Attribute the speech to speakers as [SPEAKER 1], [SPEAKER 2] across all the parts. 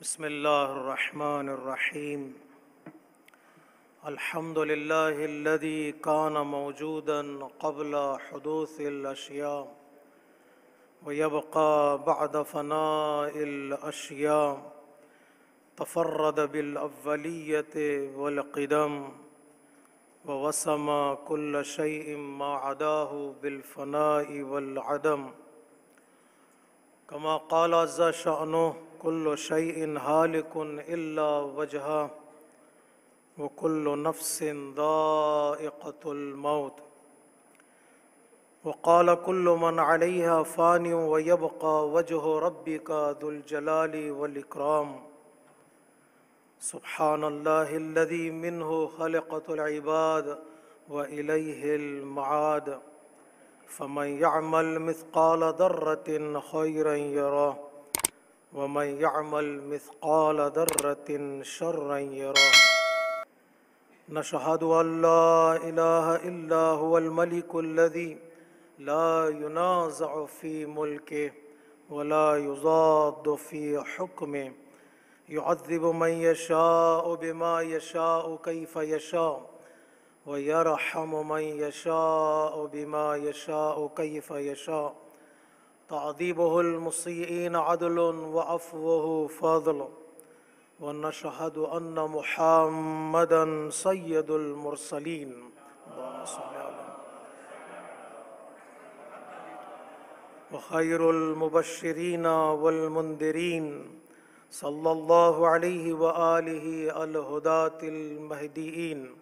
[SPEAKER 1] بسم الله الرحمن الرحيم. الحمد لله الذي كان موجودا قبل حدوث الأشياء ويبقى بعد فناء الأشياء، تفرد بالأولية والقدم ووسم كل شيء ما عداه بالفناء والعدم، كما قال عز شأنه: كل شيء هالك إلا وجهه وكل نفس ذائقة الموت، وقال: كل من عليها فان ويبقى وجه ربك ذو الجلال والإكرام. سبحان الله الذي منه خلقت العباد وإليه المعاد، فمن يعمل مثقال ذرة خيرا يره ومن يعمل مثقال ذرة شرا يره. نشهد أن لا إله إلا هو الملك الذي لا ينازع في ملكه ولا يضاد في حكمه، يعذب من يشاء بما يشاء كيف يشاء، ويرحم من يشاء بما يشاء كيف يشاء. تعذيبه المسيئين عدل وعفوه فضل. ونشهد أن محمدًا سيد المرسلين. اللهم صل على وخير المبشرين والمنذرين صلى الله عليه وآله الهداة المهديين،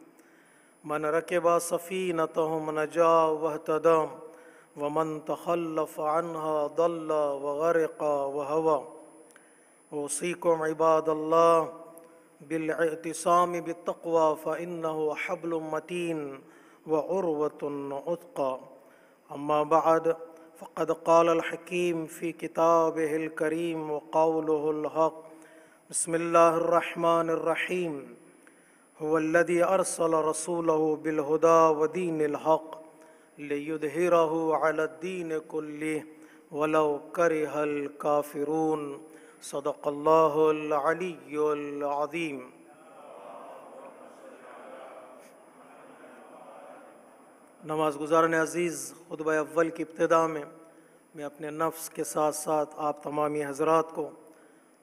[SPEAKER 1] من ركب سفينتهم نجا واهتدى ومن تخلف عنها ضل وغرق وهوى. أوصيكم عباد الله بالاعتصام بالتقوى، فإنه حبل متين وعروة عتقى. أما بعد، فقد قال الحكيم في كتابه الكريم وقوله الحق: بسم الله الرحمن الرحيم. هو الذي أرسل رسوله بالهدى ودين الحق ليظهره على الدين كله ولو كره الكافرون. صدق الله العلی العظیم. نماز گزارن عزیز، خطبہ اول کی ابتدا میں اپنے نفس کے ساتھ ساتھ آپ تمامی حضرات کو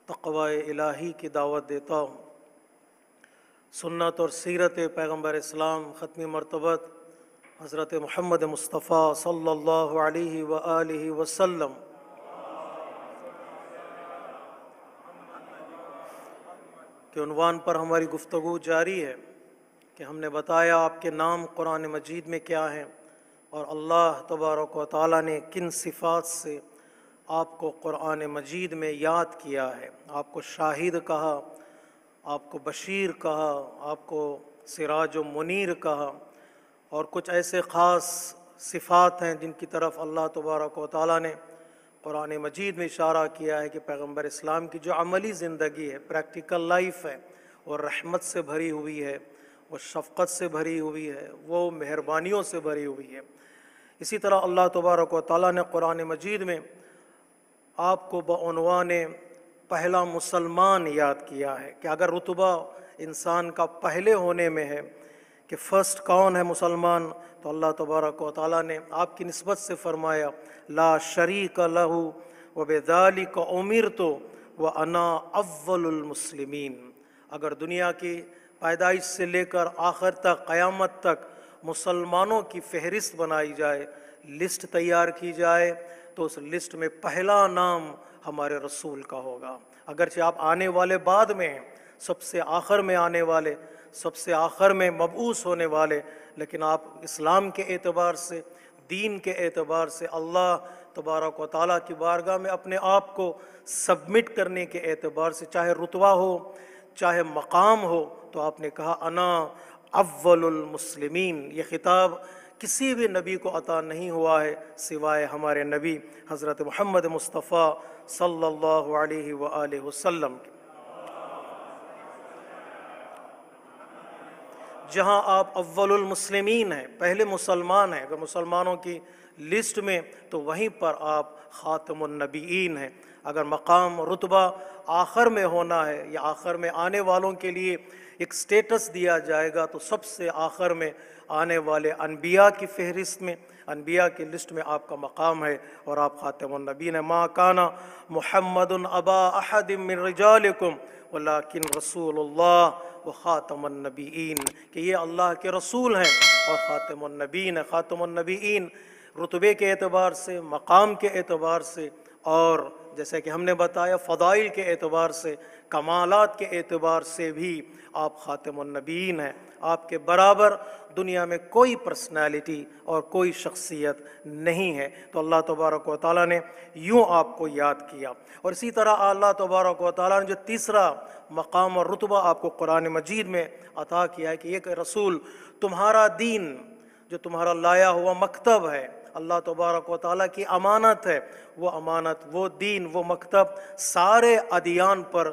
[SPEAKER 1] تقوی الہی کی دعوت دیتا ہوں. سنت اور سیرت پیغمبر اسلام ختمی مرتبت حضرت محمد مصطفیٰ صلی اللہ علیہ وآلہ وسلم کے عنوان پر ہماری گفتگو جاری ہے کہ ہم نے بتایا آپ کے نام قرآن مجید میں کیا ہیں اور اللہ تبارک و تعالیٰ نے کن صفات سے آپ کو قرآن مجید میں یاد کیا ہے. آپ کو شاہد کہا، آپ کو بشیر کہا، آپ کو سراج و منیر کہا، اور کچھ ایسے خاص صفات ہیں جن کی طرف اللہ تبارک و تعالیٰ نے قرآن مجید میں اشارہ کیا ہے کہ پیغمبر اسلام کی جو عملی زندگی ہے، پریکٹیکل لائف ہے، وہ رحمت سے بھری ہوئی ہے، وہ شفقت سے بھری ہوئی ہے، وہ مہربانیوں سے بھری ہوئی ہے. اسی طرح اللہ تبارک و تعالیٰ نے قرآن مجید میں آپ کو بعنوان پہلا مسلمان یاد کیا ہے کہ اگر رتبہ انسان کا پہلے ہونے میں ہے کہ فرسٹ کون ہے مسلمان، تو اللہ تبارک و تعالیٰ نے آپ کی نسبت سے فرمایا: لا شریک لہ وبذالک امرت وانا اول المسلمین. اگر دنیا کی پیدائش سے لے کر آخر تک، قیامت تک مسلمانوں کی فہرست بنائی جائے، لسٹ تیار کی جائے، تو اس لسٹ میں پہلا نام ہمارے رسول کا ہوگا. اگرچہ آپ آنے والے بعد میں ہیں، سب سے آخر میں آنے والے، سب سے آخر میں مبعوث ہونے والے، لیکن آپ اسلام کے اعتبار سے، دین کے اعتبار سے، اللہ تبارک و تعالیٰ کی بارگاہ میں اپنے آپ کو سبمٹ کرنے کے اعتبار سے، چاہے رتبہ ہو چاہے مقام ہو، تو آپ نے کہا: انا اول المسلمین. یہ خطاب کسی بھی نبی کو عطا نہیں ہوا ہے سوائے ہمارے نبی حضرت محمد مصطفیٰ صلی اللہ علیہ وآلہ وسلم کے. جہاں آپ اول المسلمین ہیں، پہلے مسلمان ہیں، اگر مسلمانوں کی لسٹ میں، تو وہیں پر آپ خاتم النبیین ہیں. اگر مقام رتبہ آخر میں ہونا ہے یا آخر میں آنے والوں کے لیے ایک سٹیٹس دیا جائے گا تو سب سے آخر میں آنے والے انبیاء کی فہرست میں، انبیاء کی لسٹ میں آپ کا مقام ہے، اور آپ خاتم النبیین ہیں۔ ما کان محمد ابا احد من رجالکم ولکن رسول اللہ و خاتم النبیین، کہ یہ اللہ کے رسول ہیں اور خاتم النبیین ہیں۔ خاتم النبیین رتبے کے اعتبار سے، مقام کے اعتبار سے، اور جیسے کہ ہم نے بتایا فضائل کے اعتبار سے، کمالات کے اعتبار سے بھی آپ خاتم النبیین ہیں۔ آپ کے برابر دنیا میں کوئی پرسنالٹی اور کوئی شخصیت نہیں ہے۔ تو اللہ تبارک و تعالیٰ نے یوں آپ کو یاد کیا، اور اسی طرح اللہ تبارک و تعالیٰ نے جو تیسرا مقام اور رتبہ آپ کو قرآن مجید میں عطا کیا ہے کہ یہ کہ رسول تمہارا دین جو تمہارا لایا ہوا مکتب ہے، اللہ تبارک و تعالیٰ کی امانت ہے، وہ امانت، وہ دین، وہ مکتب سارے ادیان پر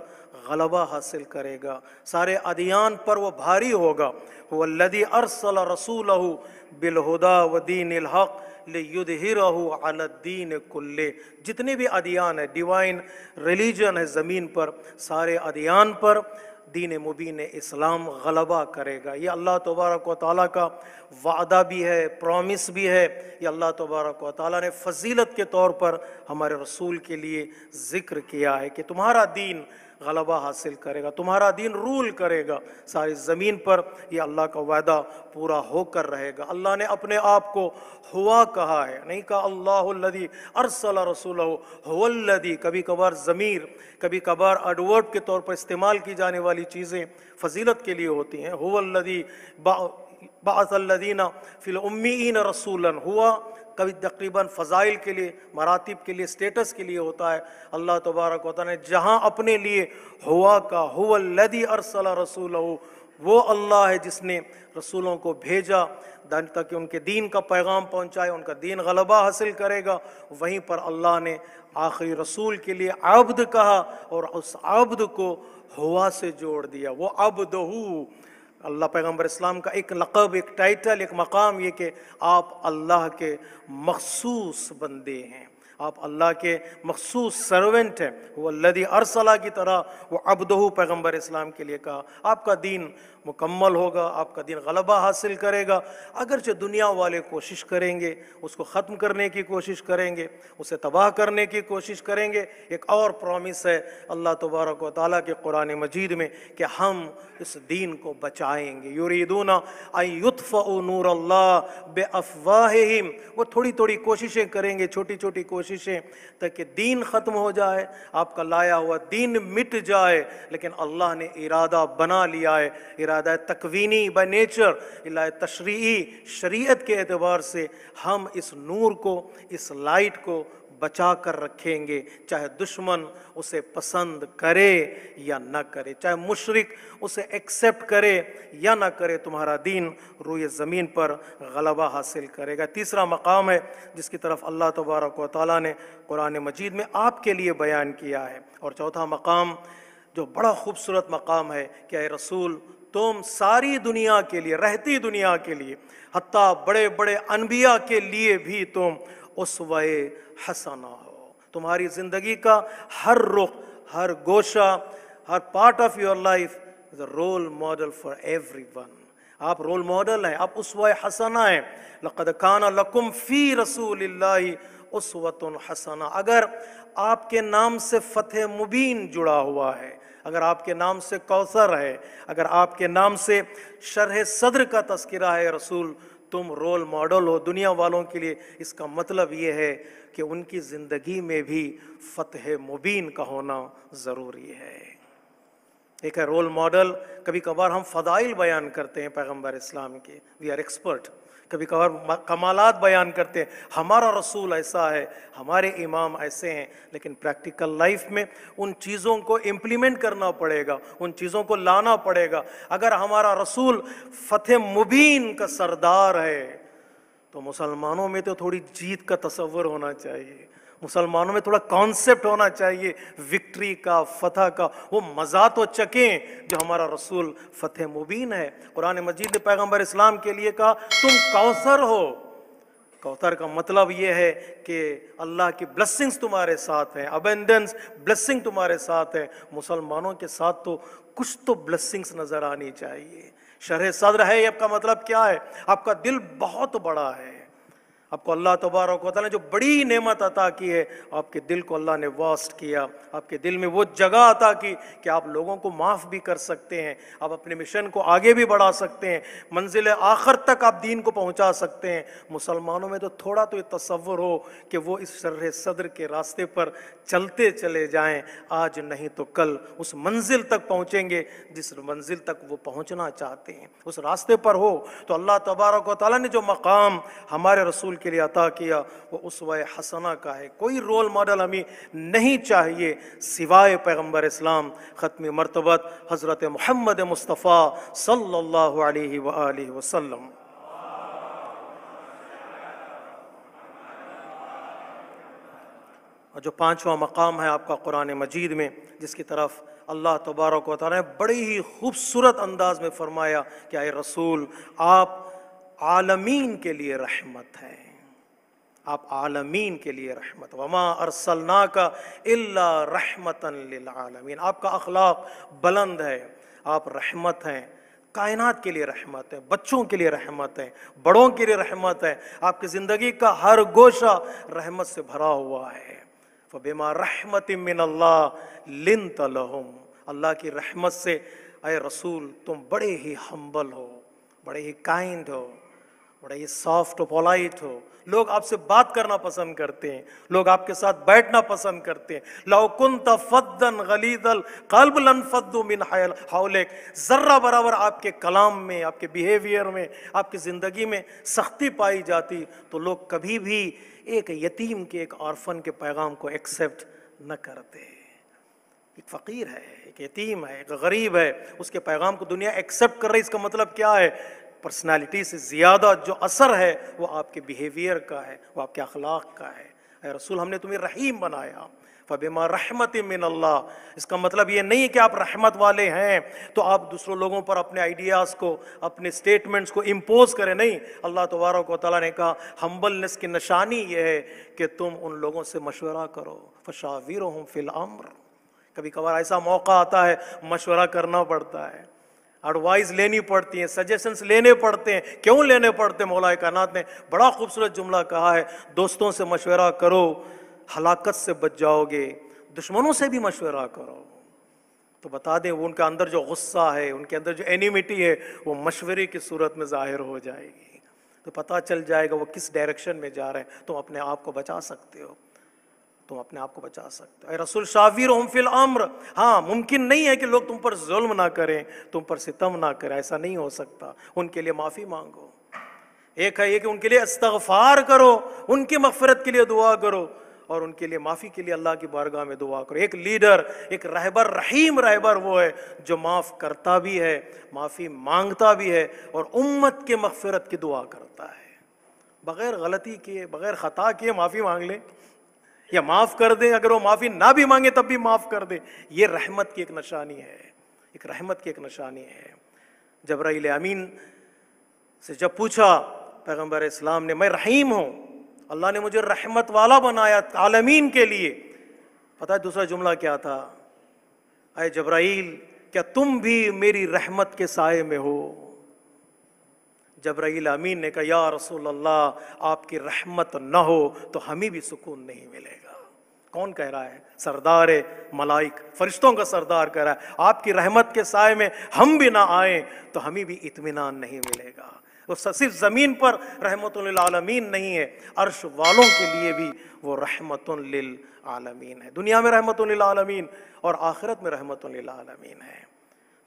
[SPEAKER 1] غلبہ حاصل کرے گا، سارے ادیان پر وہ بھاری ہوگا۔ هو الذی ارسل رسولہ بالہدی ودین الحق لیظہرہ علی الدین کلہ، جتنے بھی ادیان ہیں، ڈیوائن ریلیجن ہے زمین پر، سارے ادیان پر دین مبین اسلام غلبہ کرے گا۔ یہ اللہ تبارک و تعالیٰ کا وعدہ بھی ہے، پرومس بھی ہے۔ یہ اللہ تبارک و تعالیٰ نے فضیلت کے طور پر ہمارے رسول کے لیے ذکر کیا ہے کہ تمہارا دین غلبہ حاصل کرے گا، تمہارا دین رول کرے گا ساری زمین پر۔ یہ اللہ کا وعدہ پورا ہو کر رہے گا۔ اللہ نے اپنے آپ کو ہوا کہا ہے، نہیں کہا اللہ الذی ارسل رسولہ هو الذی۔ کبھی کبھار ضمیر، کبھی کبھار ایڈورب کے طور پر استعمال کی جانے والی چیزیں فضیلت کے لیے ہوتی ہیں۔ هو الذی بعث الذین فی الامیین رسولا، ہوا کبھی تقریباً فضائل کے لیے، مراتب کے لیے، سٹیٹس کے لیے ہوتا ہے۔ اللہ تبارک و تعالیٰ نے جہاں اپنے لیے ہوا کا، هو الذی ارسل رسولہ، وہ اللہ ہے جس نے رسولوں کو بھیجا تاکہ ان کے دین کا پیغام پہنچائے، ان کا دین غلبہ حاصل کرے گا۔ وہیں پر اللہ نے آخری رسول کے لیے عبد کہا، اور اس عبد کو ہوا سے جوڑ دیا، وہ عبدہ۔ اللہ پیغمبر اسلام کا ایک لقب، ایک ٹائٹل، ایک مقام یہ کہ آپ اللہ کے مخصوص بندے ہیں، آپ اللہ کے مخصوص سرونٹ ہیں۔ وہ الذی ارسلہ کی طرح وہ عبدہ پیغمبر اسلام کے لیے کہا۔ آپ کا دین مکمل ہوگا، آپ کا دین غلبہ حاصل کرے گا، اگرچہ دنیا والے کوشش کریں گے، اس کو ختم کرنے کی کوشش کریں گے، اسے تباہ کرنے کی کوشش کریں گے۔ ایک اور پرومس ہے اللہ تبارک و تعالیٰ کے قرآن مجید میں کہ ہم اس دین کو بچائیں گے۔ یریدون ان یطفئوا نور اللہ بافواہہم، وہ تھوڑی تھوڑی کوششیں کریں گے، چھوٹی چھوٹی کوششیں، تاکہ دین ختم ہو جائے، آپ کا لایا ہوا دین مٹ جائے۔ لیکن اللہ نے ارادہ بنا لیا ہے، ارادہ تکوینی بائی نیچر، ارادہ تشریعی شریعت کے اعتبار سے ہم اس نور کو، اس لائٹ کو بچا کر رکھیں گے، چاہے دشمن اسے پسند کرے یا نہ کرے، چاہے مشرک اسے ایکسیپٹ کرے یا نہ کرے، تمہارا دین روئے زمین پر غلبہ حاصل کرے گا۔ تیسرا مقام ہے جس کی طرف اللہ تبارک و تعالیٰ نے قرآن مجید میں آپ کے لیے بیان کیا ہے۔ اور چوتھا مقام جو بڑا خوبصورت مقام ہے کہ اے رسول تم ساری دنیا کے لیے، رہتی دنیا کے لیے، حتیٰ بڑے بڑے انبیاء کے لیے بھی تم اسوہ حسنہ ہو۔ تمہاری زندگی کا ہر رخ، ہر گوشہ، ہر part of your life is a role model for everyone. آپ رول ماڈل ہیں، آپ اسوہ حسنہ ہیں۔ لقد کان لکم فی رسول اللہ اسوۃ حسنہ۔ اگر آپ کے نام سے فتح مبین جڑا ہوا ہے، اگر آپ کے نام سے کوثر ہے، اگر آپ کے نام سے شرح صدر کا تذکرہ ہے رسول، تم رول ماڈل ہو دنیا والوں کے لیے۔ اس کا مطلب یہ ہے کہ ان کی زندگی میں بھی فتح مبین کا ہونا ضروری ہے۔ ایک ہے رول ماڈل، کبھی کبھار ہم فضائل بیان کرتے ہیں پیغمبر اسلام کے، وی آر ایکسپرٹ، کبھی کبھار کمالات بیان کرتے ہیں، ہمارا رسول ایسا ہے، ہمارے امام ایسے ہیں، لیکن پریکٹیکل لائف میں ان چیزوں کو امپلیمنٹ کرنا پڑے گا، ان چیزوں کو لانا پڑے گا۔ اگر ہمارا رسول فتح مبین کا سردار ہے تو مسلمانوں میں تو تھوڑی جیت کا تصور ہونا چاہیے، مسلمانوں میں تھوڑا کانسیپٹ ہونا چاہیے وکٹری کا، فتح کا، وہ مزہ تو چکیں جو ہمارا رسول فتح مبین ہے۔ قرآن مجید نے پیغمبر اسلام کے لیے کہا تم کوثر ہو، کوثر کا مطلب یہ ہے کہ اللہ کی بلیسنگز تمہارے ساتھ ہیں، ابنڈنس بلیسنگ تمہارے ساتھ ہے۔ مسلمانوں کے ساتھ تو کچھ تو بلیسنگز نظر آنی چاہیے۔ شرح صدر ہے، یہ کا مطلب کیا ہے؟ آپ کا دل بہت بڑا ہے، آپ کو اللہ تبارک و تعالیٰ نے جو بڑی نعمت عطا کی ہے، آپ کے دل کو اللہ نے واسٹ کیا، آپ کے دل میں وہ جگہ عطا کی کہ آپ لوگوں کو معاف بھی کر سکتے ہیں، آپ اپنے مشن کو آگے بھی بڑھا سکتے ہیں، منزل آخر تک آپ دین کو پہنچا سکتے ہیں۔ مسلمانوں میں تو تھوڑا تو یہ تصور ہو کہ وہ اس شرح صدر کے راستے پر چلتے چلے جائیں، آج نہیں تو کل اس منزل تک پہنچیں گے جس منزل تک وہ پہنچنا چاہتے ہیں، اس راستے پر ہو۔ تو اللہ تبارک و تعالیٰ نے جو مقام ہمارے رسول کے لیے عطا کیا وہ اسوہ حسنہ کا ہے۔ کوئی رول ماڈل ہمیں نہیں چاہیے سوائے پیغمبر اسلام ختم مرتبت حضرت محمد مصطفیٰ صلی اللہ علیہ وآلہ وسلم۔ اور جو پانچواں مقام ہے آپ کا قرآن مجید میں، جس کی طرف اللہ تبارک و تعالیٰ نے بڑی ہی خوبصورت انداز میں فرمایا کہ اے رسول آپ عالمین کے لیے رحمت ہیں، آپ عالمین کے لیے رحمت، وما ارسلناک الا رحمتا للعالمین۔ آپ کا اخلاق بلند ہے، آپ رحمت ہیں، کائنات کے لیے رحمت ہے، بچوں کے لیے رحمت ہے، بڑوں کے لیے رحمت ہے، آپ کی زندگی کا ہر گوشہ رحمت سے بھرا ہوا ہے۔ فبما رحمت من اللہ لنت لہم، اللہ کی رحمت سے اے رسول تم بڑے ہی ہمبل ہو، بڑے ہی کائنڈ ہو، بڑے ہی سافٹ و پولائٹ ہو، لوگ آپ سے بات کرنا پسند کرتے ہیں، لوگ آپ کے ساتھ بیٹھنا پسند کرتے ہیں۔ لو کنت فظا غلیظ القلب لانفضوا من حولک، ذرہ برابر آپ کے کلام میں، آپ کے بیہیویئر میں، آپ کی زندگی میں سختی پائی جاتی تو لوگ کبھی بھی ایک یتیم کے، ایک آرفن کے پیغام کو ایکسیپٹ نہ کرتے۔ ایک فقیر ہے، ایک یتیم ہے، ایک غریب ہے، اس کے پیغام کو دنیا ایکسیپٹ کر رہی، اس کا مطلب کیا ہے؟ پرسنالٹی سے زیادہ جو اثر ہے وہ آپ کے بیہیویئر کا ہے، وہ آپ کے اخلاق کا ہے۔ اے رسول ہم نے تمہیں رحیم بنایا، فبما رحمت من اللہ، اس کا مطلب یہ نہیں کہ آپ رحمت والے ہیں تو آپ دوسروں لوگوں پر اپنے آئیڈیاز کو، اپنے سٹیٹمنٹس کو امپوز کریں، نہیں۔ اللہ تبارک و تعالیٰ نے کہا ہمبلنس کی نشانی یہ ہے کہ تم ان لوگوں سے مشورہ کرو، فشاورہم فی الامر۔ کبھی کبھار ایسا موقع آتا ہے مشورہ کرنا پڑتا ہے، ایڈوائز لینی پڑتی ہیں، سجیشنز لینے پڑتے ہیں۔ کیوں لینے پڑتے ہیں؟ مولا کائنات نے بڑا خوبصورت جملہ کہا ہے، دوستوں سے مشورہ کرو ہلاکت سے بچ جاؤ گے، دشمنوں سے بھی مشورہ کرو۔ تو بتا دیں وہ ان کے اندر جو غصہ ہے، ان کے اندر جو اینیمیٹی ہے، وہ مشورے کی صورت میں ظاہر ہو جائے گی، تو پتہ چل جائے گا وہ کس ڈائریکشن میں جا رہے ہیں۔ تم اپنے آپ کو بچا سکتے ہو، تم اپنے آپ کو بچا سکتے ہو۔ اے رسول شاورہم فی الامر، ہاں ممکن نہیں ہے کہ لوگ تم پر ظلم نہ کریں، تم پر ستم نہ کریں، ایسا نہیں ہو سکتا۔ ان کے لیے معافی مانگو، ایک ہے یہ کہ ان کے لیے استغفار کرو، ان کی مغفرت کے لیے دعا کرو، اور ان کے لیے معافی کے لیے اللہ کی بارگاہ میں دعا کرو۔ ایک لیڈر، ایک رہبر، رحیم رہبر وہ ہے جو معاف کرتا بھی ہے، معافی مانگتا بھی ہے، اور امت کے مغفرت کی دعا کرتا ہے۔ بغیر غلطی کیے، بغیر خطا کیے معافی مانگ لیں یا معاف کر دیں، اگر وہ معافی نہ بھی مانگے تب بھی معاف کر دیں، یہ رحمت کی ایک نشانی ہے، ایک رحمت کی ایک نشانی ہے۔ جبرائیل امین سے جب پوچھا پیغمبر اسلام نے، میں رحیم ہوں، اللہ نے مجھے رحمت والا بنایا عالمین کے لیے، پتہ ہے دوسرا جملہ کیا تھا؟ اے جبرائیل کیا تم بھی میری رحمت کے سائے میں ہو؟ جبرائیل امین نے کہا یا رسول اللہ آپ کی رحمت نہ ہو تو ہمیں بھی سکون نہیں ملے گا۔ کون کہہ رہا ہے؟ سردار ملائک، فرشتوں کا سردار کہہ رہا ہے آپ کی رحمت کے سائے میں ہم بھی نہ آئیں تو ہمیں بھی اطمینان نہیں ملے گا۔ وہ صرف زمین پر رحمت للعالمین نہیں ہے، عرش والوں کے لیے بھی وہ رحمت للعالمین ہے۔ دنیا میں رحمت للعالمین اور آخرت میں رحمت للعالمین ہے۔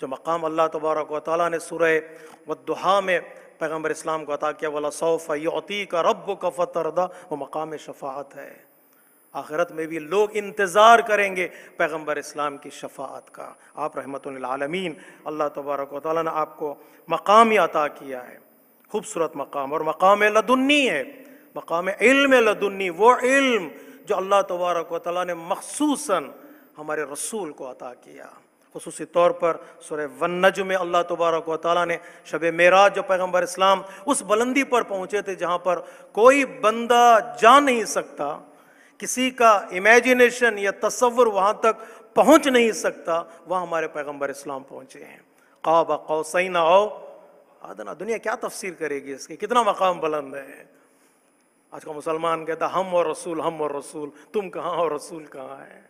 [SPEAKER 1] جو مقام اللہ تبارک و تعالیٰ نے سورہ والضحیٰ میں پیغمبر اسلام کو عطا کیا، وَلَسَوْفَ يُعْطِيكَ رَبُّكَ فَتَرْضَىٰ، وہ مقام شفاعت ہے۔ آخرت میں بھی لوگ انتظار کریں گے پیغمبر اسلام کی شفاعت کا۔ آپ رحمت للعالمین، اللہ تبارک و تعالیٰ نے آپ کو مقام ہی عطا کیا ہے، خوبصورت مقام، اور مقام لدنی ہے، مقام علم لدنی، وہ علم جو اللہ تبارک و تعالیٰ نے مخصوصاً ہمارے رسول کو عطا کیا، خصوصی طور پر سورہ والنجم میں اللہ تبارک و تعالیٰ نے شب معراج جو پیغمبر اسلام اس بلندی پر پہنچے تھے جہاں پر کوئی بندہ جا نہیں سکتا، کسی کا امیجنیشن یا تصور وہاں تک پہنچ نہیں سکتا، وہاں ہمارے پیغمبر اسلام پہنچے ہیں۔ قاب قوسین او ادنیٰ، دنیا کیا تفسیر کرے گی اس کی، کتنا مقام بلند ہے۔ آج کا مسلمان کہتا ہم اور رسول، ہم اور رسول، تم کہاں اور رسول کہاں ہے۔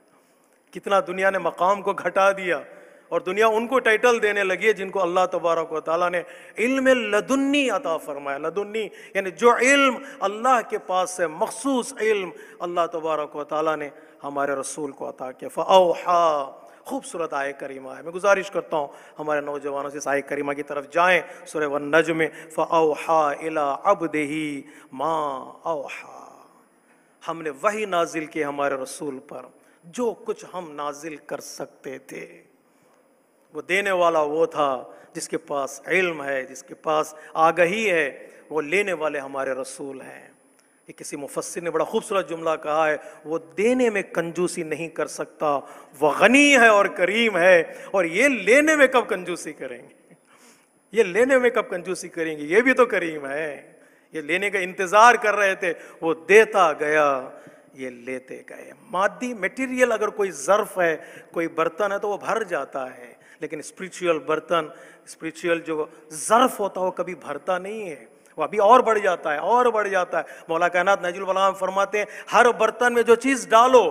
[SPEAKER 1] کتنا دنیا نے مقام کو گھٹا دیا، اور دنیا ان کو ٹائٹل دینے لگی ہے جن کو اللہ تبارک و تعالیٰ نے علم لدنی عطا فرمایا۔ لدنی یعنی جو علم اللہ کے پاس سے، مخصوص علم اللہ تبارک و تعالیٰ نے ہمارے رسول کو عطا کیا۔ فَأَوْحَا، خوبصورت آیہ کریمہ ہے، میں گزارش کرتا ہوں ہمارے نوجوانوں سے اس آیہ کریمہ کی طرف جائیں۔ سورہ والنجم میں فَأَوْحَا إِلَىٰ عَبْدِهِ مَا أَوْحَا، ہم نے وحی نازل کی ہمارے رسول پر جو کچھ ہم نازل کر سکتے تھے۔ وہ دینے والا وہ تھا جس کے پاس علم ہے، جس کے پاس آگہی ہے، وہ لینے والے ہمارے رسول ہیں۔ یہ کسی مفسر نے بڑا خوبصورت جملہ کہا ہے، وہ دینے میں کنجوسی نہیں کر سکتا، وہ غنی ہے اور کریم ہے، اور یہ لینے میں کب کنجوسی کریں گے، یہ لینے میں کب کنجوسی کریں گے، یہ بھی تو کریم ہے۔ یہ لینے کا انتظار کر رہے تھے، وہ دیتا گیا، یہ لیتے گئے۔ مادی میٹیریل اگر کوئی ظرف ہے، کوئی برتن ہے تو وہ بھر جاتا ہے، لیکن اسپریچول برتن، اسپریچول جو ظرف ہوتا ہے وہ کبھی بھرتا نہیں ہے، وہ ابھی اور بڑھ جاتا ہے، اور بڑھ جاتا ہے۔ مولا کائنات نہج البلاغہ میں فرماتے ہیں ہر برتن میں جو چیز ڈالو،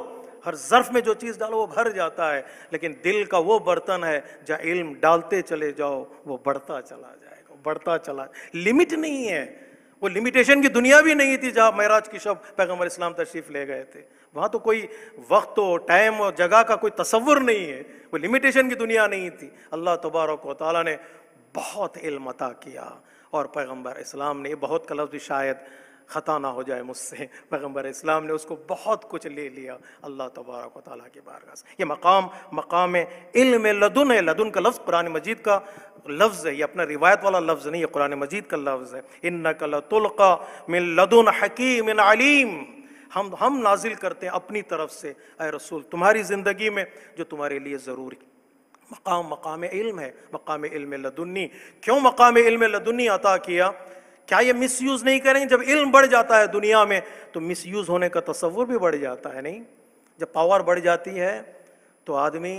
[SPEAKER 1] ہر ظرف میں جو چیز ڈالو وہ بھر جاتا ہے، لیکن دل کا وہ برتن ہے جہاں علم ڈالتے چلے جاؤ وہ بڑھتا چلا جائے گا، بڑھتا چلا، لمٹ نہیں ہے۔ وہ لمیٹیشن کی دنیا بھی نہیں تھی جہاں معراج کی شب پیغمبر اسلام تشریف لے گئے تھے، وہاں تو کوئی وقت و ٹائم اور جگہ کا کوئی تصور نہیں ہے، وہ لمیٹیشن کی دنیا نہیں تھی۔ اللہ تبارک و تعالیٰ نے بہت علم عطا کیا، اور پیغمبر اسلام نے، یہ بہت کا لفظ بھی شاید خطا نہ ہو جائے مجھ سے، پیغمبر اسلام نے اس کو بہت کچھ لے لیا اللہ تبارک و تعالیٰ کی بارگاہ سے۔ یہ مقام علم لدن ہے۔ لدن کا لفظ قرآن مجید کا لفظ ہے، یہ اپنا روایت والا لفظ نہیں، یہ قرآن مجید کا لفظ ہے۔ انک لتلقی من لدن حکیم علیم، ہم نازل کرتے ہیں اپنی طرف سے اے رسول تمہاری زندگی میں جو تمہارے لیے ضروری۔ مقام علم ہے، مقام علم لدنی۔ کیوں مقام علم لدنی عطا کیا؟ کیا یہ مس یوز نہیں کریں گے؟ جب علم بڑھ جاتا ہے دنیا میں تو مس یوز ہونے کا تصور بھی بڑھ جاتا ہے، نہیں؟ جب پاور بڑھ جاتی ہے تو آدمی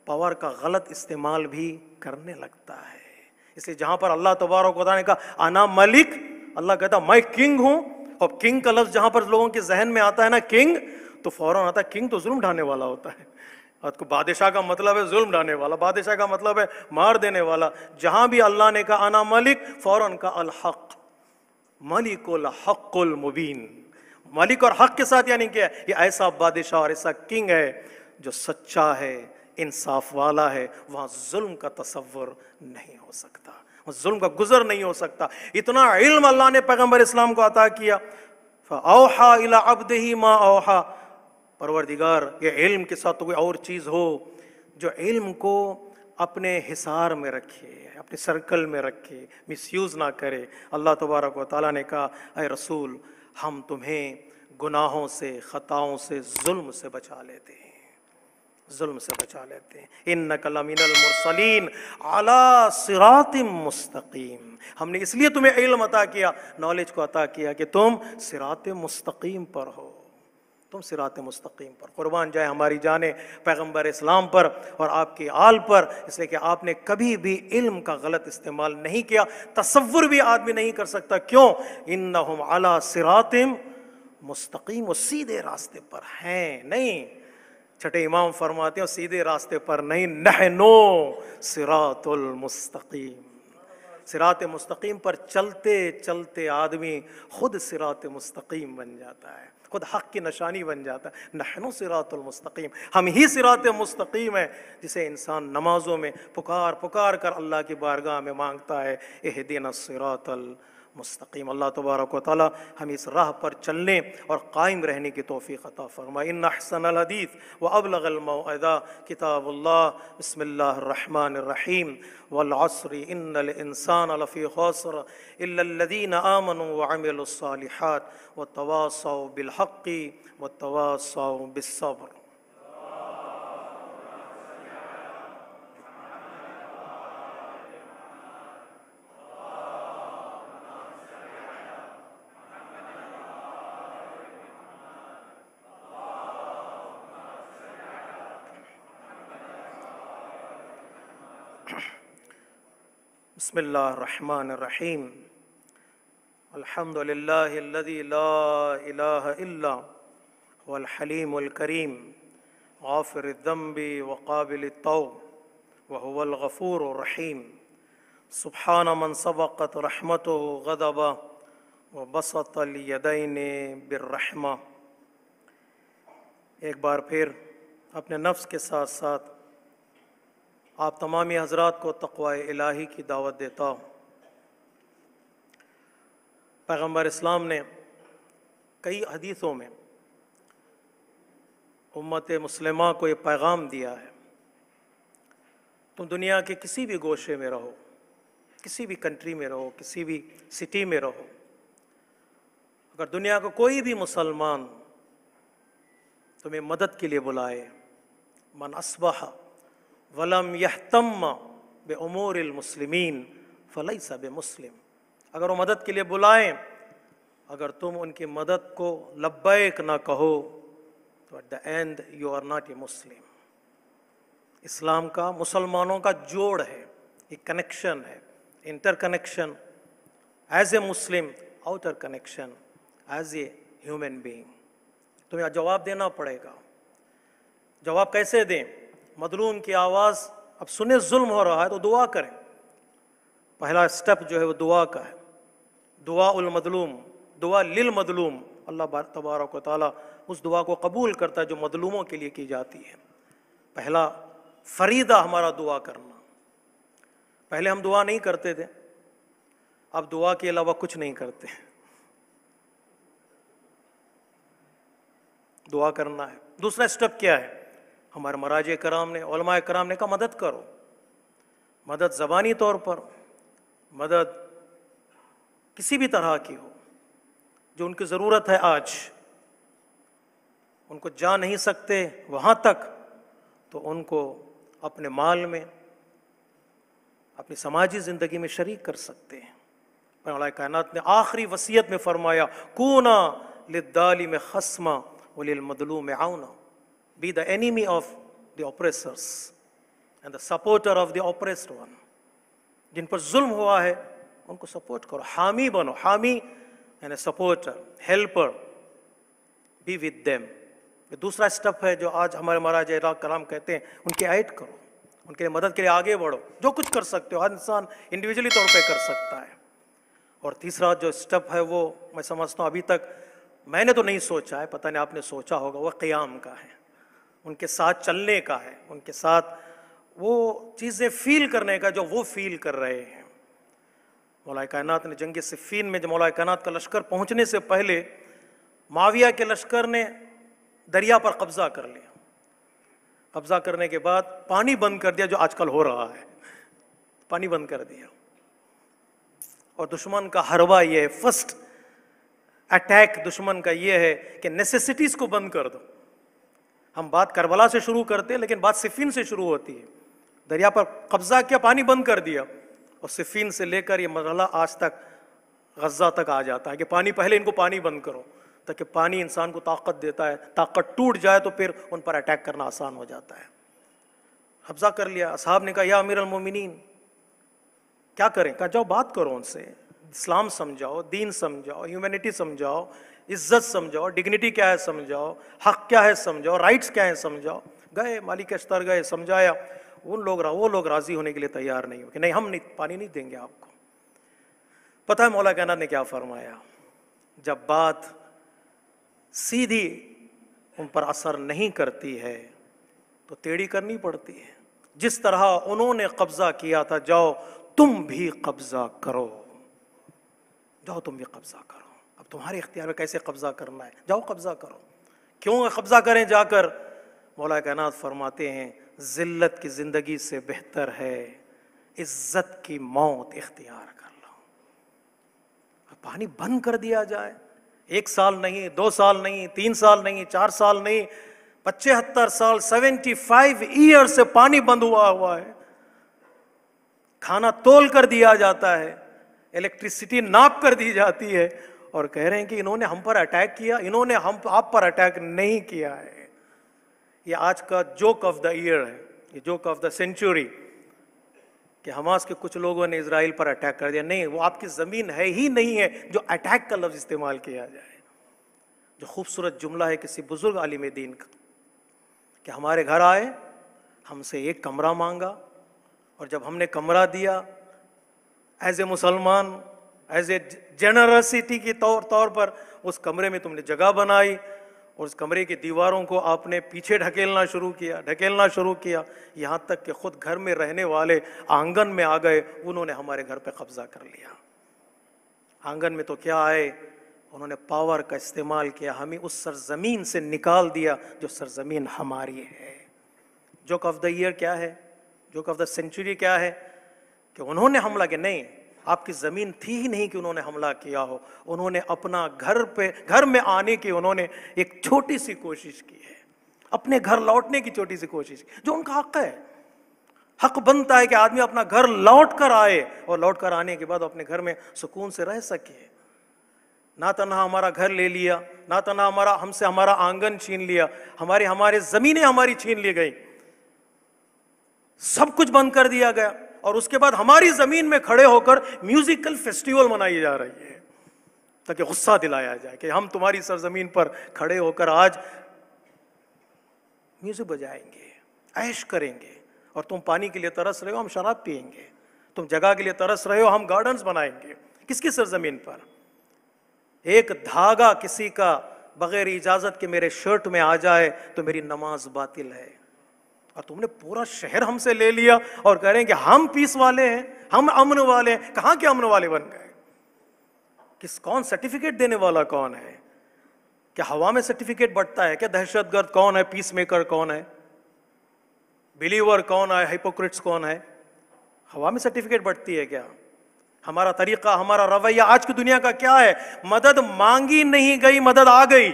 [SPEAKER 1] پاور کا غلط استعمال بھی کرنے لگتا ہے۔ اس لیے جہاں پر اللہ تبارک و تعالیٰ نے کہا انا ملک، اللہ کہتا میں کنگ ہوں، اور کنگ کا لفظ جہاں پر لوگوں کے ذہن میں آتا ہے نا کنگ، تو فوراً آتا ہے کنگ تو ظلم ڈھانے والا ہوتا ہے۔ آپ کو بادشاہ کا مطلب ہے ظلم ڈھانے والا، بادشاہ کا مطلب ہے مار دینے والا۔ جہاں بھی اللہ نے کہا انا ملک، فوراً کا الحق، ملک الحق المبین، ملک اور حق کے ساتھ یعنی کیا ہے؟ یہ ایسا بادشاہ اور ایسا کنگ ہے جو سچا ہے، انصاف والا ہے، وہاں ظلم کا تصور نہیں ہو سکتا، وہاں ظلم کا گزر نہیں ہو سکتا۔ اتنا علم اللہ نے پیغمبر اسلام کو عطا کیا۔ فَأَوْحَا إِلَىٰ عَبْدِهِ مَا أَوْحَا، پروردگار یہ علم کے ساتھ تو کوئی اور چیز ہو جو علم کو اپنے حصار میں رکھے، اپنے سرکل میں رکھے، مس یوز نہ کرے۔ اللہ تبارک و تعالیٰ نے کہا اے رسول ہم تمہیں گناہوں سے، خطاؤں سے، ظلم سے بچا لیتے ہیں، ظلم سے بچا لیتے ہیں۔ انک لمن المرسلین علی صراط مستقیم، ہم نے اس لیے تمہیں علم عطا کیا، نالج کو عطا کیا کہ تم صراط مستقیم پر ہو، تم صراط مستقیم پر۔ قربان جائے ہماری جانیں پیغمبر اسلام پر اور آپ کی آل پر، اس لیے کہ آپ نے کبھی بھی علم کا غلط استعمال نہیں کیا، تصور بھی آدمی نہیں کر سکتا۔ کیوں؟ انہم علی صراط مستقیم، وہ سیدھے راستے پر ہیں، نہیں چھٹے امام فرماتے ہیں سیدھے راستے پر نہیں، نحنو صراط المستقیم، صراط مستقیم پر چلتے چلتے آدمی خود صراط مستقیم بن جاتا ہے، خود حق کی نشانی بن جاتا ہے۔ نحن صراط المستقیم، ہم ہی صراط مستقیم ہے جسے انسان نمازوں میں پکار پکار کر اللہ کی بارگاہ میں مانگتا ہے، اہدنا الصراط المستقیم۔ اللہ تبارک و تعالی ہم اس راہ پر چلنے اور قائم رہنے کی توفیق عطا فرمائے۔ ان احسن الحدیث وابلغ الموعظہ کتاب اللہ، بسم اللہ الرحمن الرحیم، والعصر ان الانسان لفی خسر الا الذین آمنوا وعملوا الصالحات وتواصوا بالحق وتواصوا بالصبر۔ بسم اللہ الرحمن الرحیم الحمد للہ الذی لا الہ الا هو الحلیم الکریم غافر الذنب وقابل التوب وهو الغفور الرحیم سبحان من سبقت رحمته غضبا وبسط الیدین بالرحمہ۔ ایک بار پھر اپنے نفس کے ساتھ ساتھ آپ تمامی حضرات کو تقوی الہی کی دعوت دیتا ہوں۔ پیغمبر اسلام نے کئی حدیثوں میں امت مسلمہ کو یہ پیغام دیا ہے، تم دنیا کے کسی بھی گوشے میں رہو، کسی بھی کنٹری میں رہو، کسی بھی سٹی میں رہو، اگر دنیا کا کوئی بھی مسلمان تمہیں مدد کے لیے بلائے، من اصبح ولم یہتم بامور المسلمین فلیس بمسلم، اگر وہ مدد کے لیے بلائیں، اگر تم ان کی مدد کو لبیک نہ کہو تو at the end you are not a Muslim. اسلام کا مسلمانوں کا جوڑ ہے، ایک کنیکشن ہے، inter connection as a Muslim, outer connection as a human being. تمہیں جواب دینا پڑے گا۔ جواب کیسے دیں؟ مظلوم کی آواز اب سنیں، ظلم ہو رہا ہے تو دعا کریں۔ پہلا سٹیپ جو ہے وہ دعا کا ہے، دعا المظلوم، دعا للمظلوم۔ اللہ تبارک و تعالیٰ اس دعا کو قبول کرتا ہے جو مظلوموں کے لیے کی جاتی ہے۔ پہلا فریضہ ہمارا دعا کرنا۔ پہلے ہم دعا نہیں کرتے تھے، اب دعا کے علاوہ کچھ نہیں کرتے، دعا کرنا ہے۔ دوسرا سٹیپ کیا ہے؟ ہمارے مراجع کرام نے، علماء کرام نے کہا مدد کرو، مدد زبانی طور پر، مدد کسی بھی طرح کی ہو، جو ان کی ضرورت ہے آج، ان کو جا نہیں سکتے وہاں تک تو ان کو اپنے مال میں، اپنی سماجی زندگی میں شریک کر سکتے ہیں۔ مولا کائنات نے آخری وصیت میں فرمایا کونا للظالم خصما وللمظلوم عونا، be the enemy of the oppressors and the supporter of the oppressed one۔ جن پر ظلم ہوا ہے ان کو سپورٹ کرو، حامی بنو، حامی یعنی supporter, helper, be with them۔ یہ دوسرا سٹیپ ہے جو آج ہمارے مراجع کرام کہتے ہیں، ان کی ایڈ کرو، ان کے مدد کے لیے آگے بڑھو، جو کچھ کر سکتے ہو، ہر انسان انڈیویجولی طور پہ کر سکتا ہے۔ اور تیسرا جو سٹیپ ہے وہ میں سمجھتا ہوں ابھی تک میں نے تو نہیں سوچا ہے، پتہ نہیں آپ نے سوچا ہوگا، وہ قیام کا ہے، ان کے ساتھ چلنے کا ہے، ان کے ساتھ وہ چیزیں فیل کرنے کا جو وہ فیل کر رہے ہیں۔ مولا کائنات نے جنگ صفین میں جب مولا کائنات کا لشکر پہنچنے سے پہلے معاویہ کے لشکر نے دریا پر قبضہ کر لیا، قبضہ کرنے کے بعد پانی بند کر دیا، جو آج کل ہو رہا ہے، پانی بند کر دیا۔ اور دشمن کا حربہ یہ ہے، فرسٹ اٹیک دشمن کا یہ ہے کہ نیسیسٹیز کو بند کر دو۔ ہم بات کربلا سے شروع کرتے ہیں لیکن بات صفین سے شروع ہوتی ہے۔ دریا پر قبضہ کیا، پانی بند کر دیا، اور صفین سے لے کر یہ مرحلہ آج تک غزہ تک آ جاتا ہے کہ پانی، پہلے ان کو پانی بند کرو، تاکہ پانی انسان کو طاقت دیتا ہے، طاقت ٹوٹ جائے تو پھر ان پر اٹیک کرنا آسان ہو جاتا ہے۔ قبضہ کر لیا۔ اصحاب نے کہا یا امیر المومنین کیا کریں؟ کہا جاؤ بات کرو ان سے، اسلام سمجھاؤ، دین سمجھاؤ، ہیومینٹی سمجھاؤ، عزت سمجھاؤ، ڈگنیٹی کیا ہے سمجھاؤ، حق کیا ہے سمجھاؤ، رائٹس کیا ہے سمجھاؤ۔ گئے مالک اشتر گئے، سمجھایا، وہ لوگ راضی ہونے کے لیے تیار نہیں ہو کہ نہیں، ہم نہیں، پانی نہیں دیں گے آپ کو۔ پتہ ہے مولا کائنات نے کیا فرمایا؟ جب بات سیدھی ان پر اثر نہیں کرتی ہے تو ٹیڑھی کرنی پڑتی ہے۔ جس طرح انہوں نے قبضہ کیا تھا، جاؤ تم بھی قبضہ کرو، جاؤ تم بھی قبضہ کرو۔ اب تمہارے اختیار میں کیسے قبضہ کرنا ہے، جاؤ قبضہ کرو۔ کیوں قبضہ کریں جا کر؟ مولا کائنات فرماتے ہیں ذلت کی زندگی سے بہتر ہے عزت کی موت اختیار کر لو۔ پانی بند کر دیا جائے، 1 سال نہیں، 2 سال نہیں، 3 سال نہیں، 4 سال نہیں، 75 سال، 75 ایئر سے پانی بند ہوا ہے۔ کھانا تول کر دیا جاتا ہے، الیکٹریسٹی ناپ کر دی جاتی ہے، اور کہہ رہے ہیں کہ انہوں نے ہم پر اٹیک کیا، انہوں نے آپ پر اٹیک نہیں کیا ہے۔ یہ آج کا جوک آف دا ایئر ہے، یہ جوک آف دا سینچوری۔ کہ حماس کے کچھ لوگوں نے اسرائیل پر اٹیک کر دیا. نہیں، وہ آپ کی زمین ہے ہی نہیں ہے جو اٹیک کا لفظ استعمال کیا جائے. جو خوبصورت جملہ ہے کسی بزرگ عالم دین کا کہ ہمارے گھر آئے، ہم سے ایک کمرہ مانگا، اور جب ہم نے کمرہ دیا ایز اے مسلمان، ایز اے جنرسٹی کے طور پر اس کمرے میں تم نے جگہ بنائی، اور اس کمرے کی دیواروں کو آپ نے پیچھے ڈھکیلنا شروع کیا، یہاں تک کہ خود گھر میں رہنے والے آنگن میں آ گئے، انہوں نے ہمارے گھر پہ قبضہ کر لیا. آنگن میں تو کیا آئے، انہوں نے پاور کا استعمال کیا، ہمیں اس سرزمین سے نکال دیا جو سرزمین ہماری ہے. جوک آف دا ایئر کیا ہے، جوک آف دا سینچری کیا ہے کہ انہوں نے حملہ کیا. نہیں، آپ کی زمین تھی ہی نہیں کہ انہوں نے حملہ کیا ہو. انہوں نے اپنا گھر میں آنے کی انہوں نے ایک چھوٹی سی کوشش کی ہے، اپنے گھر لوٹنے کی چھوٹی سی کوشش، جو ان کا حق ہے. حق بنتا ہے کہ آدمی اپنا گھر لوٹ کر آئے، اور لوٹ کر آنے کے بعد اپنے گھر میں سکون سے رہ سکے. نہ تنہا ہمارا گھر لے لیا، نہ تنہا ہم سے ہمارا آنگن چھین لیا، ہمارے زمینیں ہماری چھین لی گئی، سب کچھ بند کر دیا گیا. اور اس کے بعد ہماری زمین میں کھڑے ہو کر میوزیکل فیسٹیول منائی جا رہی ہے تاکہ غصہ دلایا جائے کہ ہم تمہاری سرزمین پر کھڑے ہو کر آج میوزک بجائیں گے، عیش کریں گے، اور تم پانی کے لیے ترس رہے ہو، ہم شراب پیئیں گے. تم جگہ کے لیے ترس رہے ہو، ہم گارڈنز بنائیں گے. کس کی سرزمین پر؟ ایک دھاگا کسی کا بغیر اجازت کے میرے شرٹ میں آ جائے تو میری نماز باطل ہے. اور تم نے پورا شہر ہم سے لے لیا اور کہہ رہے ہیں کہ ہم پیس والے ہیں، ہم امن والے ہیں. کہاں کے امن والے بن گئے؟ کون سرٹیفکیٹ دینے والا کون ہے؟ کیا ہوا میں سرٹیفکیٹ بٹتا ہے؟ کیا دہشت گرد کون ہے، پیس میکر کون ہے، بلیور کون ہے، ہائپوکریٹس کون ہے؟ ہوا میں سرٹیفکیٹ بٹتی ہے کیا؟ ہمارا طریقہ، ہمارا رویہ آج کی دنیا کا کیا ہے؟ مدد مانگی نہیں گئی، مدد آ گئی.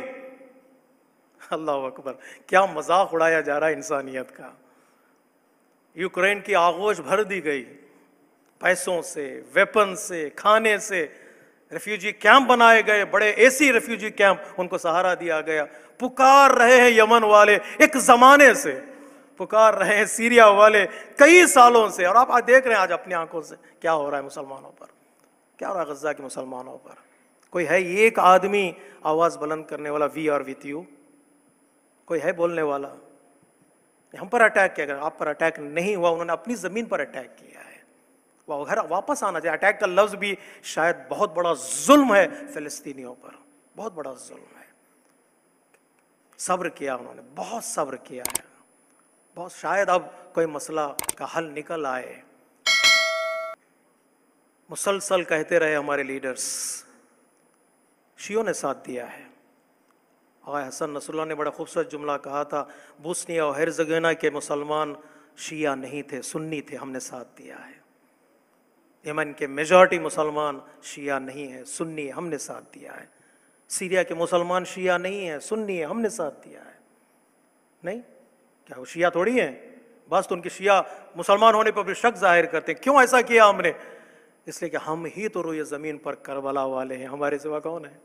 [SPEAKER 1] اللہ اکبر، کیا مذاق اڑایا جا رہا ہے انسانیت کا. یوکرین کی آغوش بھر دی گئی پیسوں سے، ویپن سے، کھانے سے. ریفیوجی کیمپ بنائے گئے، بڑے ایسی ریفیوجی کیمپ، ان کو سہارا دیا گیا. پکار رہے ہیں یمن والے ایک زمانے سے، پکار رہے ہیں سیریا والے کئی سالوں سے. اور آپ آج دیکھ رہے ہیں آج اپنی آنکھوں سے کیا ہو رہا ہے مسلمانوں پر، کیا ہو رہا ہے غزہ کے مسلمانوں پر. کوئی ہے ایک آدمی آواز بلند کرنے والا، وی آر وتھ یو؟ کوئی ہے بولنے والا؟ ہم پر اٹیک کیا گیا، آپ پر اٹیک نہیں ہوا، انہوں نے اپنی زمین پر اٹیک کیا ہے. وہ گھر واپس آنا چاہیے. اٹیک کا لفظ بھی شاید بہت بڑا ظلم ہے فلسطینیوں پر، بہت بڑا ظلم ہے. صبر کیا انہوں نے، بہت صبر کیا ہے، بہت. شاید اب کوئی مسئلہ کا حل نکل آئے. مسلسل کہتے رہے ہمارے لیڈرز، شیعوں نے ساتھ دیا ہے. آقا حسن نصر اللہ نے بڑا خوبصورت جملہ کہا تھا، بوسنیا اور ہرزگوینہ کے مسلمان شیعہ نہیں تھے، سنی تھے، ہم نے ساتھ دیا ہے. یمن کے میجورٹی مسلمان شیعہ نہیں ہیں، سنی، ہم نے ساتھ دیا ہے. سیریا کے مسلمان شیعہ نہیں ہیں، سنی ہیں، ہم نے ساتھ دیا ہے. نہیں، کیا وہ شیعہ تھوڑی ہیں؟ بس تو ان کے شیعہ مسلمان ہونے پر بھی شک ظاہر کرتے ہیں. کیوں ایسا کیا ہم نے؟ اس لیے کہ ہم ہی تو روئے زمین پر کربلا والے ہیں، ہمارے سوا کون ہے؟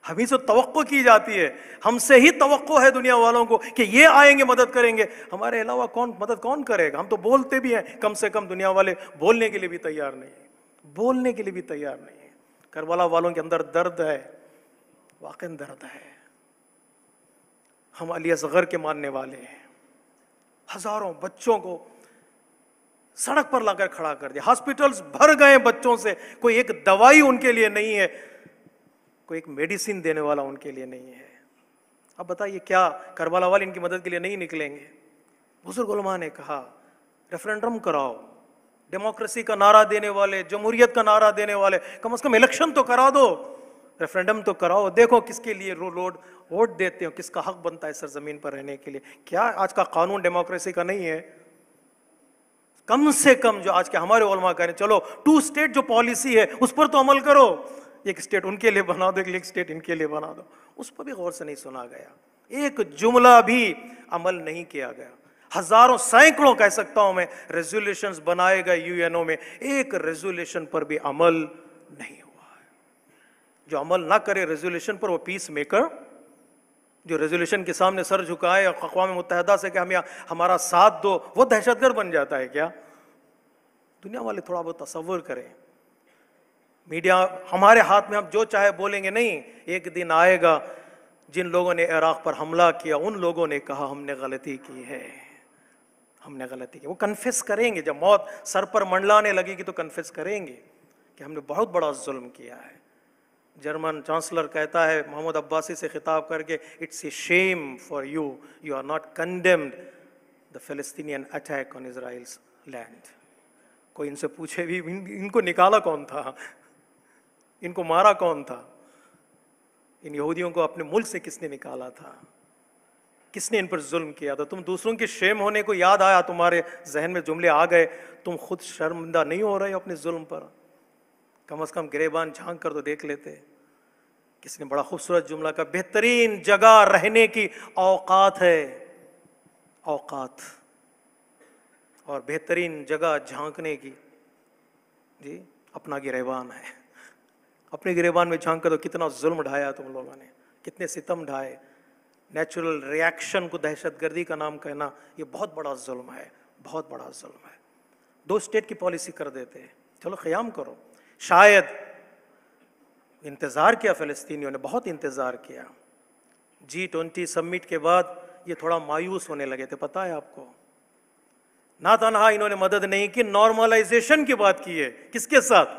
[SPEAKER 1] ہمیں سے توقع کی جاتی ہے، ہم سے ہی توقع ہے دنیا والوں کو کہ یہ آئیں گے مدد کریں گے. ہمارے علاوہ کون کرے گا؟ ہم تو بولتے بھی ہیں، کم سے کم دنیا والے بولنے کے لیے بھی تیار نہیں ہیں، بولنے کے لیے بھی تیار نہیں ہیں. کربلا والوں کے اندر درد ہے، واقعی درد ہے. ہم علی اصغر کے ماننے والے ہیں. ہزاروں بچوں کو سڑک پر لا کر کھڑا کر دیا، ہاسپٹلز بھر گئے بچوں سے. کوئی ایک دوائی ان کے لیے نہیں ہے، کوئی ایک میڈیسن دینے والا ان کے لیے نہیں ہے. اب بتائیے کیا کربلا والے ان کی مدد کے لیے نہیں نکلیں گے؟ بزرگ علماء نے کہا ریفرینڈم کراؤ. ڈیموکریسی کا نعرہ دینے والے، جمہوریت کا نعرہ دینے والے، کم از کم الیکشن تو کرا دو، ریفرینڈم تو کراؤ. دیکھو کس کے لیے ووٹ دیتے ہو، کس کا حق بنتا ہے سرزمین پر رہنے کے لیے. کیا آج کا قانون ڈیموکریسی کا نہیں ہے؟ کم سے کم جو آج کے ہمارے علماء کہہ رہے ہیں چلو 2 اسٹیٹ جو پالیسی ہے اس پر تو عمل کرو. ایک اسٹیٹ ان کے لیے بنا دو، ایک اسٹیٹ ان کے لیے بنا دو. اس پر بھی غور سے نہیں سنا گیا، ایک جملہ بھی عمل نہیں کیا گیا. ہزاروں سینکڑوں کہہ سکتا ہوں میں ریزولیشنز بنائے گئے UN میں، ایک ریزولیشن پر بھی عمل نہیں ہوا ہے. جو عمل نہ کرے ریزولیشن پر، وہ پیس میکر. جو ریزولیشن کے سامنے سر جھکائے اقوام متحدہ سے کہ ہمیں ہمارا ساتھ دو، وہ دہشت گرد بن جاتا ہے کیا؟ دنیا والے تھوڑا بہت تصور کریں. میڈیا ہمارے ہاتھ میں ہم جو چاہے بولیں گے نہیں. ایک دن آئے گا جن لوگوں نے عراق پر حملہ کیا ان لوگوں نے کہا ہم نے غلطی کی ہے, ہم نے غلطی کی. وہ کنفیس کریں گے, جب موت سر پر منڈلانے لگے گی تو کنفیس کریں گے کہ ہم نے بہت بڑا ظلم کیا ہے. جرمن چانسلر کہتا ہے محمود عباسی سے خطاب کر کے, it's a shame for you, you are not condemned the Palestinian attack on Israel's land. کوئی ان سے پوچھے بھی ان کو نکالا کون تھا, ان کو مارا کون تھا, ان یہودیوں کو اپنے ملک سے کس نے نکالا تھا, کس نے ان پر ظلم کیا تھا. تم دوسروں کے شیم ہونے کو یاد آیا, تمہارے ذہن میں جملے آ گئے, تم خود شرمندہ نہیں ہو رہے اپنے ظلم پر؟ کم از کم گریبان جھانک کر تو دیکھ لیتے. کس نے بڑا خوبصورت جملہ کہا, بہترین جگہ رہنے کی اوقات ہے, اوقات, اور بہترین جگہ جھانکنے کی جی اپنا گریبان ہے. اپنے گریبان میں جھانک کر تو کتنا ظلم ڈھایا تم لوگوں نے, کتنے ستم ڈھائے. نیچرل ریاکشن کو دہشت گردی کا نام کہنا یہ بہت بڑا ظلم ہے, بہت بڑا ظلم ہے. 2 اسٹیٹ کی پالیسی کر دیتے, چلو قیام کرو. شاید انتظار کیا فلسطینیوں نے, بہت انتظار کیا. G20 سمٹ کے بعد یہ تھوڑا مایوس ہونے لگے تھے, پتہ ہے آپ کو. نہ تنہا انہوں نے مدد نہیں کی, نارملائزیشن کی بات کی ہے. کس کے ساتھ؟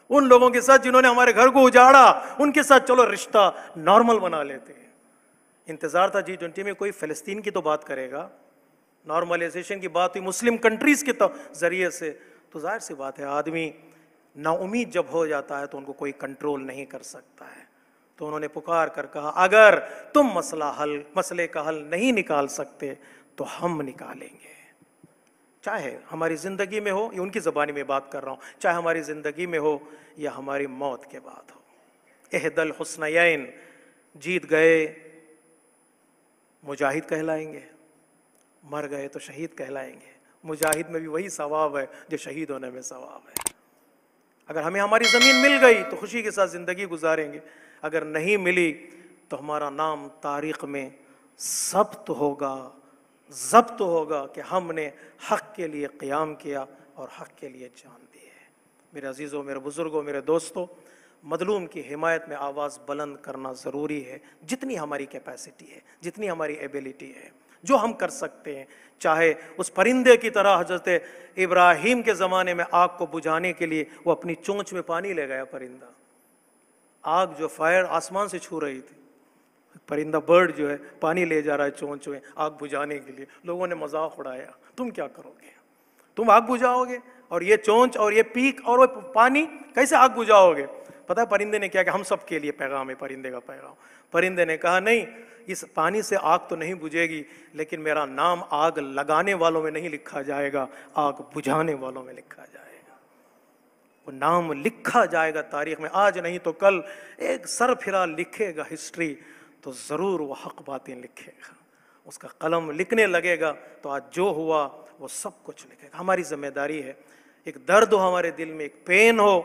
[SPEAKER 1] ان لوگوں کے ساتھ جنہوں نے ہمارے گھر کو اجاڑا, ان کے ساتھ چلو رشتہ نارمل بنا لیتے ہیں. انتظار تھا G20 میں کوئی فلسطین کی تو بات کرے گا. نارملائزیشن کی بات ہوئی مسلم کنٹریز کے ذریعے سے, تو ظاہر سی بات ہے آدمی نا امید جب ہو جاتا ہے تو ان کو کوئی کنٹرول نہیں کر سکتا ہے. تو انہوں نے پکار کر کہا اگر تم مسئلے کا حل نہیں نکال سکتے تو ہم نکالیں گے. چاہے ہماری زندگی میں ہو, یہ ان کی زبانی میں بات کر رہا ہوں, چاہے ہماری زندگی میں ہو یا ہماری موت کے بعد ہو. احد الحسنیین, جیت گئے مجاہد کہلائیں گے, مر گئے تو شہید کہلائیں گے. مجاہد میں بھی وہی ثواب ہے جو شہید ہونے میں ثواب ہے. اگر ہمیں ہماری زمین مل گئی تو خوشی کے ساتھ زندگی گزاریں گے, اگر نہیں ملی تو ہمارا نام تاریخ میں ضبط ہوگا کہ ہم نے حق کے لیے قیام کیا اور حق کے لیے جان دی ہے. میرے عزیزوں, میرے بزرگوں, میرے دوستوں, مظلوم کی حمایت میں آواز بلند کرنا ضروری ہے. جتنی ہماری کیپیسٹی ہے, جتنی ہماری ایبیلٹی ہے, جو ہم کر سکتے ہیں. چاہے اس پرندے کی طرح حضرت ابراہیم کے زمانے میں آگ کو بجھانے کے لیے وہ اپنی چونچ میں پانی لے گیا پرندہ, آگ جو فائر آسمان سے چھو رہی تھی, پرندہ برڈ جو ہے پانی لے جا رہا ہے چونچ میں آگ بجھانے کے لیے. لوگوں نے مذاق اڑایا, تم کیا کرو گے, تم آگ بجھاؤ گے, اور یہ چونچ اور یہ پیک اور وہ پانی کیسے آگ بجھاؤ گے؟ پتہ ہے پرندے نے کیا کہ ہم سب کے لیے پیغام ہے, پرندے کا پیغام. پرندے نے کہا نہیں, اس پانی سے آگ تو نہیں بجھے گی, لیکن میرا نام آگ لگانے والوں میں نہیں لکھا جائے گا, آگ بجھانے والوں میں لکھا جائے گا. وہ نام لکھا جائے گا تاریخ میں, آج نہیں تو کل ایک سر پھرا لکھے گا ہسٹری, تو ضرور وہ حق باتیں لکھے گا. اس کا قلم لکھنے لگے گا تو آج جو ہوا وہ سب کچھ لکھے گا. ہماری ذمہ داری ہے, ایک درد ہو ہمارے دل میں, ایک پین ہو,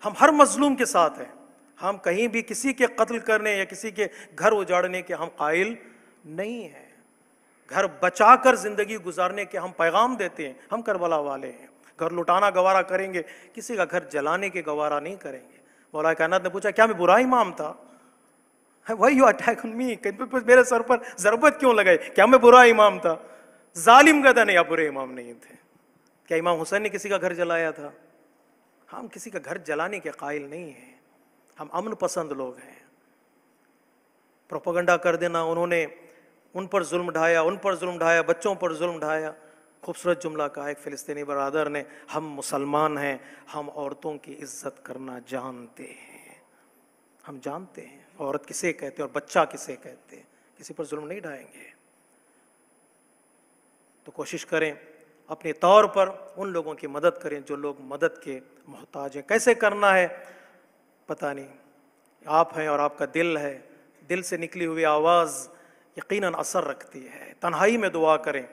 [SPEAKER 1] ہم ہر مظلوم کے ساتھ ہیں. ہم کہیں بھی کسی کے قتل کرنے یا کسی کے گھر اجاڑنے کے ہم قائل نہیں ہیں. گھر بچا کر زندگی گزارنے کے ہم پیغام دیتے ہیں. ہم کربلا والے ہیں, گھر لٹانا گوارا کریں گے, کسی کا گھر جلانے کے گوارا نہیں کریں گے. مولا کائنات نے پوچھا کیا میں برا امام تھا؟ Why you attack on me? میرے سر پر ضربت کیوں لگائی؟ کیا میں برا امام تھا؟ ظالم کا تھا نہیں, آپ برے امام نہیں تھے. کیا امام حسین نے کسی کا گھر جلایا تھا؟ ہم کسی کا گھر جلانے کے قائل نہیں ہیں. ہم امن پسند لوگ ہیں. پروپیگنڈا کر دینا, انہوں نے ان پر ظلم ڈھایا, بچوں پر ظلم ڈھایا. خوبصورت جملہ کہا ایک فلسطینی برادر نے, ہم مسلمان ہیں, ہم عورتوں کی عزت کرنا جانتے ہیں. ہم جانتے ہیں عورت کسے کہتے ہیں اور بچہ کسے کہتے ہیں. کسی پر ظلم نہیں ڈھائیں گے. تو کوشش کریں اپنے طور پر ان لوگوں کی مدد کریں جو لوگ مدد کے محتاج ہیں. کیسے کرنا ہے پتہ نہیں, آپ ہیں اور آپ کا دل ہے, دل سے نکلی ہوئی آواز یقیناً اثر رکھتی ہے. تنہائی میں دعا کریں,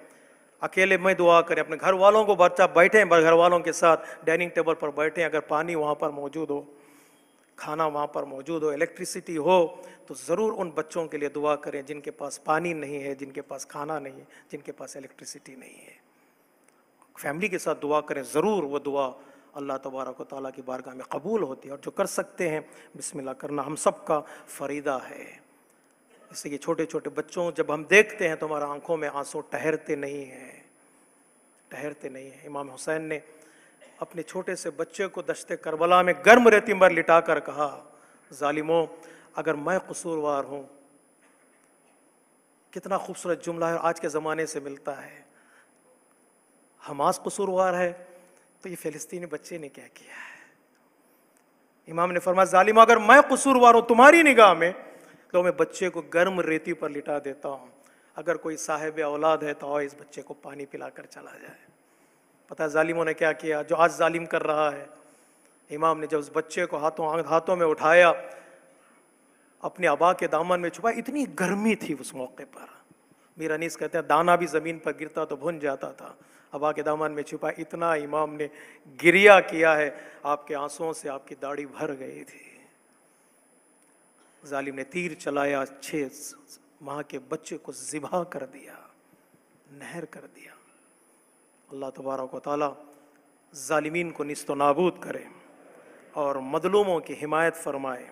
[SPEAKER 1] اکیلے میں دعا کریں, اپنے گھر والوں کو بچہ بیٹھیں, گھر والوں کے ساتھ ڈائننگ ٹیبل پر بیٹھیں. اگر پانی وہاں پر موجود ہو, کھانا وہاں پر موجود ہو, الیکٹریسٹی ہو, تو ضرور ان بچوں کے لیے دعا کریں جن کے پاس پانی نہیں ہے, جن کے پاس کھانا نہیں ہے, جن کے پاس الیکٹریسٹی نہیں ہے. فیملی کے ساتھ دعا کریں, ضرور وہ دعا اللہ تبارک و تعالیٰ کی بارگاہ میں قبول ہوتی ہے، اور جو کر سکتے ہیں بسم اللہ کرنا ہم سب کا فریضہ ہے۔ جیسے کہ چھوٹے چھوٹے بچوں جب ہم دیکھتے ہیں تو ہمارا آنکھوں میں آنسو ٹھہرتے نہیں ہیں، ٹھہرتے نہیں ہیں۔ امام حسین نے اپنے چھوٹے سے بچے کو دشت کربلا میں گرم ریتی پر لٹا کر کہا، ظالموں اگر میں قصوروار ہوں، کتنا خوبصورت جملہ ہے، آج کے زمانے سے ملتا ہے، حماس قصوروار ہے تو یہ فلسطینی بچے نے کیا کیا ہے؟ امام نے فرمایا ظالموں اگر میں قصوروار ہوں تمہاری نگاہ میں تو میں بچے کو گرم ریتی پر لٹا دیتا ہوں، اگر کوئی صاحب اولاد ہے تو اس بچے کو پانی پلا کر چلا جائے۔ پتہ ہے ظالموں نے کیا کیا جو آج ظالم کر رہا ہے؟ امام نے جب اس بچے کو ہاتھوں میں اٹھایا، اپنے ابا کے دامن میں چھپایا، اتنی گرمی تھی اس موقع پر، میرا انیس کہتے ہیں دانا بھی زمین پر گرتا تو بھن جاتا تھا، ابا کے دامن میں چھپا، اتنا امام نے گریا کیا ہے، آپ کے آنسوؤں سے آپ کی داڑھی بھر گئی تھی۔ ظالم نے تیر چلایا، 6 ماہ کے بچے کو ذبح کر دیا، نہر کر دیا۔ اللہ تبارک و تعالی ظالمین کو نیست و نابود کرے اور مظلوموں کی حمایت فرمائے،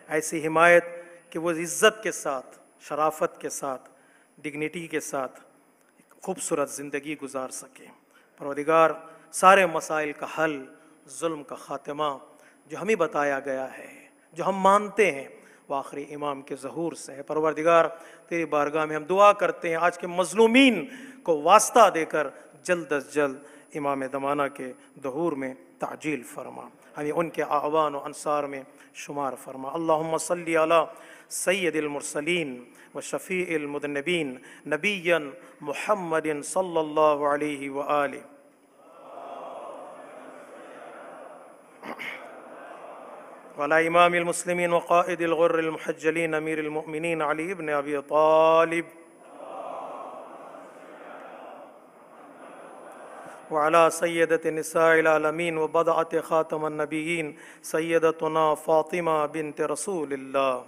[SPEAKER 1] ایسی حمایت کہ وہ عزت کے ساتھ، شرافت کے ساتھ، ڈگنیٹی کے ساتھ خوبصورت زندگی گزار سکیں۔ پروردگار سارے مسائل کا حل، ظلم کا خاتمہ جو ہمیں بتایا گیا ہے، جو ہم مانتے ہیں، وہ آخری امام کے ظہور سے ہے۔ پروردگار تیری بارگاہ میں ہم دعا کرتے ہیں آج کے مظلومین کو واسطہ دے کر جلد از جلد امام زمانہ کے ظہور میں تعجیل فرما، ہمیں ان کے اعوان و انصار میں شمار فرما۔ اللہم صلی علی سید المرسلین و شفیع المذنبین نبی محمد صلی اللہ علیہ وآلہ وعلى امام المسلمین وقائد الغر المحجلین امیر المؤمنین علی ابن ابی طالب وعلى سیدة نساء العالمین وبضعة خاتم النبیین سیدتنا فاطمہ بنت رسول اللہ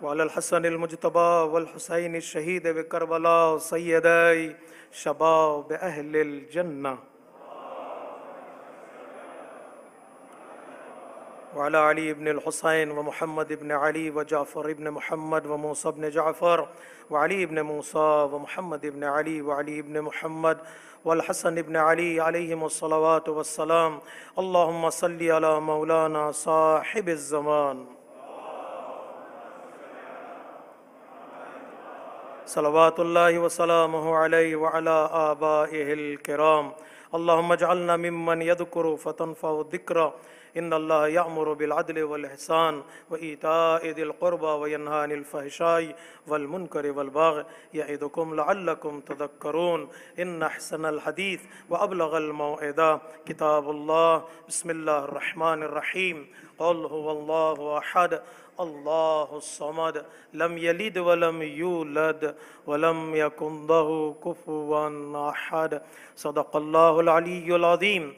[SPEAKER 1] وعلى الحسن المجتبى والحسین الشہید بکربلاء سیدی شباب اہل الجنہ وعلى علي بن الحسين ومحمد بن علي وجعفر بن محمد وموسى بن جعفر وعلي بن موسى ومحمد بن علي وعلي بن محمد والحسن بن علي عليهم الصلوات والسلام اللهم صل على مولانا صاحب الزمان صلوات الله وسلامه عليه وعلى آبائه الكرام اللهم اجعلنا ممن يذكر فتنفع الذكرى ان اللہ یأمر بالعدل والإحسان وإیتاء ذی القربى وینہی عن الفحشاء والمنکر والبغی یعظکم لعلکم تذکرون ان احسن الحدیث وابلغ الموعظہ کتاب اللہ بسم اللہ الرحمن الرحیم قل هو اللہ احد اللہ الصمد لم یلد ولم یولد ولم یکن له کفوا احد صدق اللہ العلی العظیم